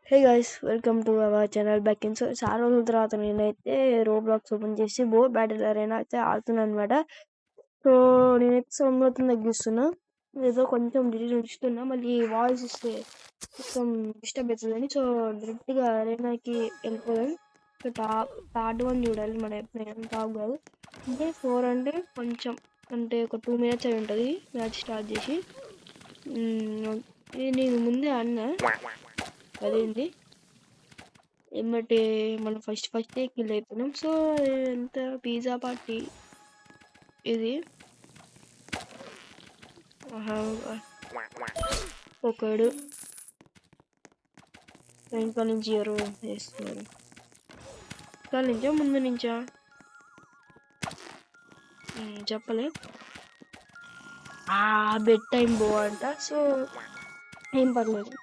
Hey guys welcome to our channel back in. So చాలా రోజుల తర్వాత నేనైతే రోబ్లాక్స్ ఓపెన్ చేసి బ్యాటిల్ అరేనా అయితే ఆడుతున్నాను అనమాట. సో నేనైతే సౌండ్ తగ్గిస్తున్నా, ఏదో కొంచెం డిలీట్ ఉంచుతున్నా, మళ్ళీ వాయిస్ ఇస్తే కొంచెం డిస్టర్బ్ అవుతుందని. సో డైరెక్ట్గా అరేనాకి వెళ్ళిపోదాం. సో థర్డ్ వన్ చూడాలి, మన ఎప్పుడైనా టాప్ కాదు అంటే 4 అంటే కొంచెం అంటే ఒక 2 minutes అయి ఉంటుంది మ్యాచ్ స్టార్ట్ చేసి. నేను ముందే అన్నా అదేంటి ఏమంటే మనం ఫస్ట్ కిల్ అయిపోయినాం. సో ఎంత పిజ్జా పార్టీ ఇది. ఒకడు వెనక నుంచి ఎవరు వేస్తున్నారు, ఇక్కడ నుంచా ముందు నుంచా చెప్పలే. బెడ్ టైం అంట, సో ఏం పర్లేదు.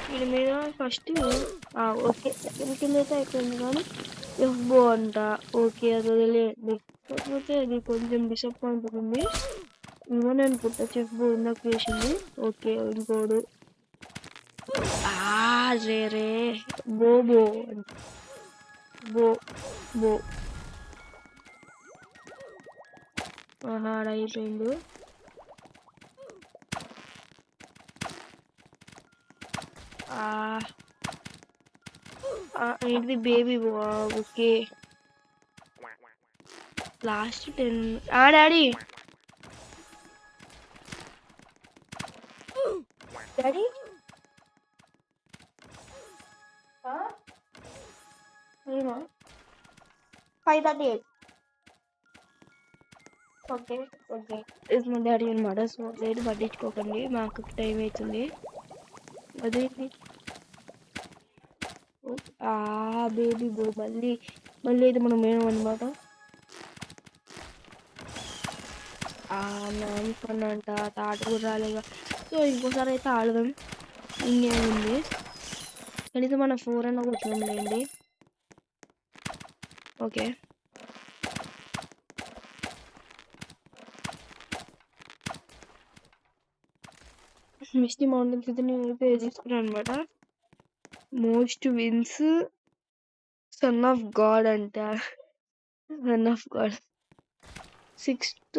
వీడి మీద ఫస్ట్ ఓకే సెకండ్ కిల్ అయితే అయిపోయింది, కానీ ఎఫ్బో అంట. ఓకే అది వదిలేయండి, కాకపోతే అది కొంచెం డిసప్పాయింట్ ఉంది. ఇవన్నీ అనుకుంటా చెఫ్బో ఇందాక చేసింది. ఓకే ఇంకోడు రే బో బో బో బో అయిపోయిండు. ఏంటిది బేబీ బో. Okay last 10. డాడీ డాడీ ఏమా 5:38. ఓకే ఓకే ఇది మా డాడీ అనమాట. సో లేదు పట్టించుకోకండి, మాకు టైం అవుతుంది. అదేంటి బేబీ బో మళ్ళీ ఇది మనం ఏమన్నమాట. అనుకున్నంట ఆట కూడా రాలేగా. సో ఇంకోసారి అయితే ఆడదాం, ఇంకేముంది. కనీసం మన 4 అన్న కూర్చోండి. ఓకే మిస్టీ మౌంటైన్స్ అయితే నేనైతే తీసుకున్నాను అనమాట. Most wins Son of God అంట. Son of God 6th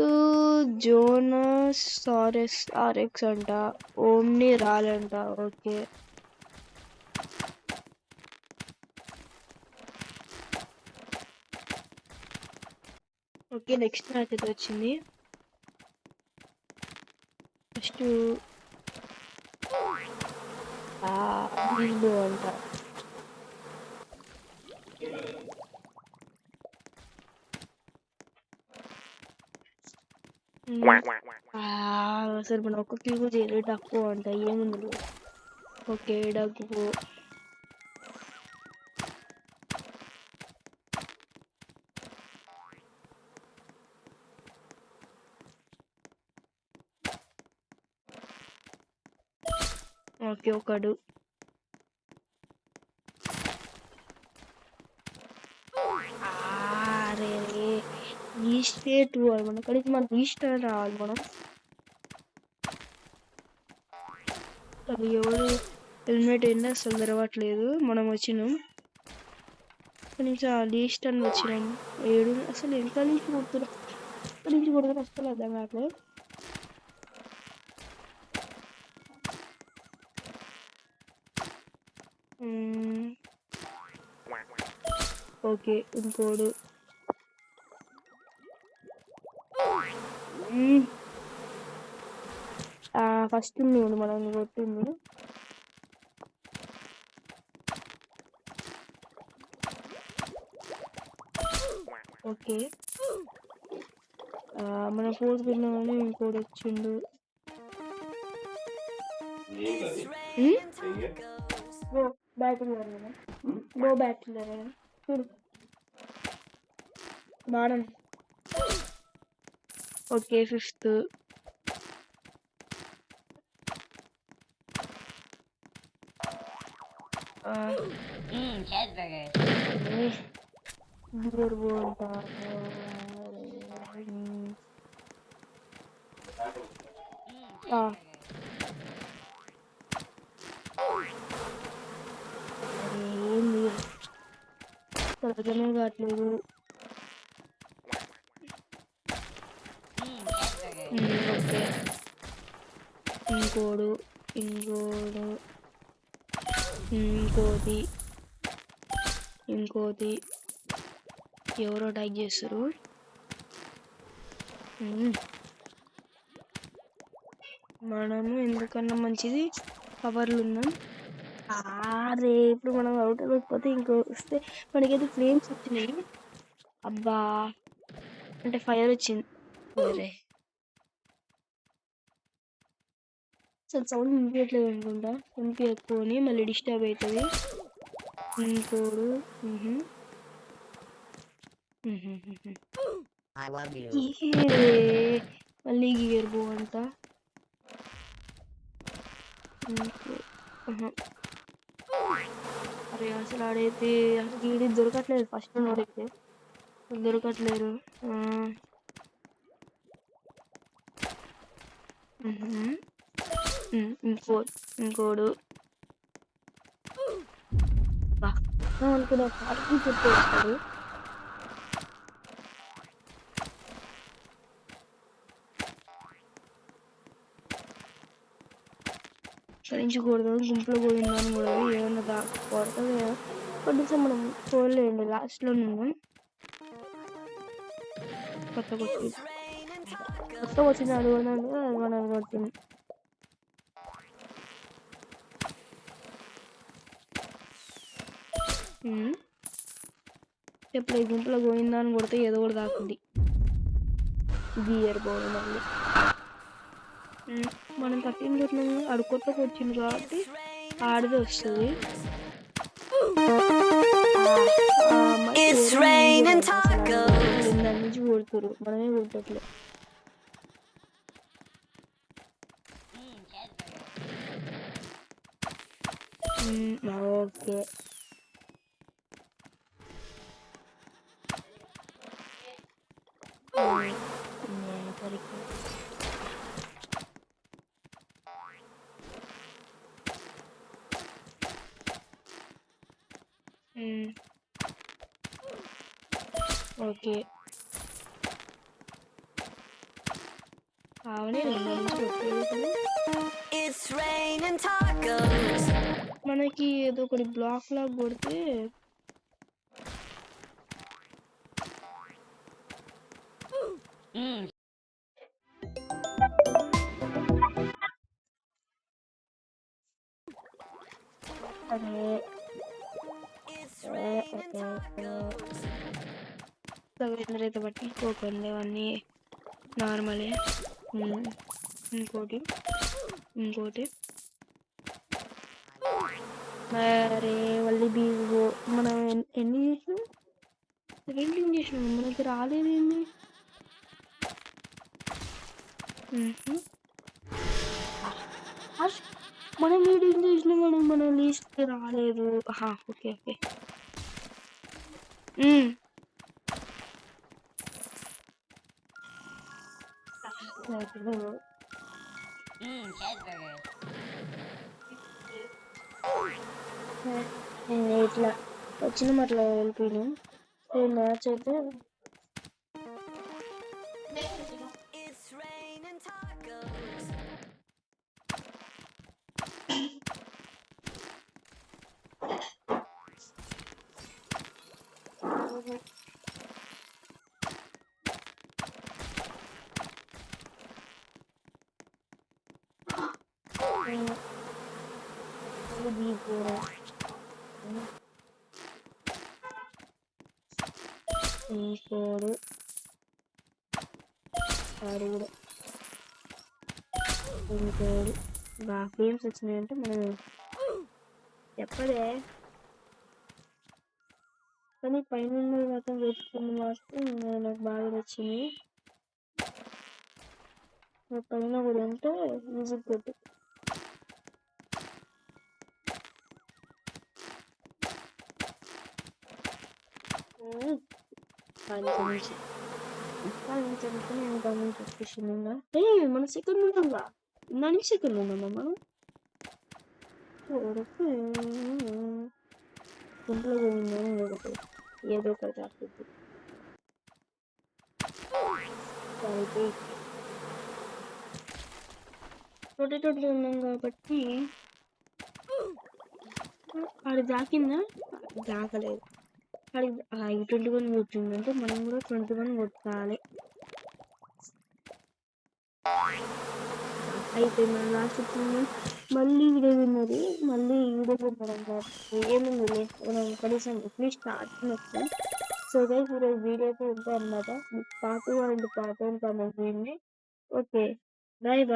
Jonas RX అంట. ఓమ్ని రాలంట. ఓకే ఓకే నెక్స్ట్ మ్యాచ్ అయితే వచ్చింది. ఫస్ట్ అంట. అసలు మనం ఒక్క కిల్ కూడా చేయలేదు. డక్కు అంట, ఏముంది. ఓకే డక్కు ఓకే ఒకడు ఈస్ట్ 2 మన కడికి మనకి ఈస్ట్ రావాలి. మనం అది ఎవరు హెల్మెట్ అయినా అసలు తెరవట్లేదు. మనం వచ్చినాం కనీసం ఈస్ట్ అని వచ్చినాం. 7 అసలు ఎంత నుంచి కొడుతున్నా అసలు అర్థం కావట్లేదు. ఓకే ఇంకోడు ఫస్ట్ నేను మనల్ని కొట్టింది. ఓకే మన 4th విన్నామని ఇంకోటి వచ్చిండు. బ్యాటిల్ చూడు బాణం. ఓకే 5th ఏంది త్వరగానే కావట్లేదు. ఓకే, ఇంకోడు ఇంకోడు ఇంకోటి ఇంకోటి ఎవరో అటాక్ చేస్తారు. మనము ఎందుకన్నా మంచిది పవర్లు ఉన్నాం. ఇప్పుడు మనం అవుట్ అవ్వకపోతే ఇంకో వస్తే మనకైతే ఫ్లేమ్స్ వచ్చినాయి. అబ్బా, అంటే ఫైర్ వచ్చింది. వేరే సౌండ్ వినిపించట్లేదు అనుకుంటా. వినిపించకపోని మళ్ళీ డిస్టర్బ్ అవుతుంది. ఇంకోడు మళ్ళీ గీయర్ బో అంట. అరే అసలు ఆడైతే అసలు వీడి దొరకట్లేదు. ఫస్ట్ ఆడైతే దొరకట్లేరు. ఇంకోడు అనుకునే పాటకి చెప్పేస్తాడు. సరించకూడదు, గుంపులో పోయిందని కూడా ఏమన్నా కొడుతుంది కదా. కొంచెం మనం పోలేండి, లాస్ట్లో ఉన్నాం. కొత్తగా వచ్చింది అడుగున్నాడు, మనం కొట్టింది. ఎప్పుడు ఈ గుంపులో పోయిందా అని కొడితే ఏదో కూడా దాకుంది. గియర్ బోర్డు మళ్ళీ మనం 13 కొట్టినాము. ఆడు కొత్తగా వచ్చింది కాబట్టి ఆడితే వస్తుంది. దాని నుంచి కొడుతురు, మనమే కొట్టట్లే. ఓకే, ఓకే మనకి ఏదో ఒకటి బ్లాక్ లాగా కొడితే అయితే పట్టించుకోకండి, అవన్నీ నార్మలే. ఇంకోటి మరే మళ్ళీ బీగో మనం ఎన్ని చేసినాం? 17 చేసినాం, మనకి రాలేదేంది? మనం మీటింగ్ చేసినాం కానీ మన లిస్ట్ రాలేదు. Okay okay. ఇట్లా వచ్చిన అట్లా వెళ్ళిపోయినాం. మ్యాచ్ అయితే ఇంకోడు ఆడు కూడా ఇంకోడు బాగా ఫ్రేమ్స్ వచ్చినాయంటే మనం చెప్పదే. కానీ పైన మాత్రం వెతుకున్న మాత్రం నాకు బాగా నచ్చింది. పైన కూడా అంటే మ్యూజిక్ పెట్టి మన సెకండ్ ఉంటుందా? మనిషికి మనం ఇంట్లో ఏదో ఒకటి చేస్తుంది. పొటాటోలో ఉన్నాం కాబట్టి ఆడు దాకిందా దాకలేదు. ఆడి 21 కొట్టిందంటే మనం కూడా 21 కొట్టాలి. అయిపోయింది మన లాస్ట్ మళ్ళీ వీడియో విన్నది. మళ్ళీ వీడియో విన్నడం ఏముంది మనం కనీసం అట్లీస్ట్ స్టార్టింగ్ వస్తాం. సో గైస్ ఈరోజు వీడియో అయితే ఉంటాయి అన్నమాట. పార్ట్ 2 అండ్ పార్ట్ 1 కామెంట్ చేయండి. Okay bye bye.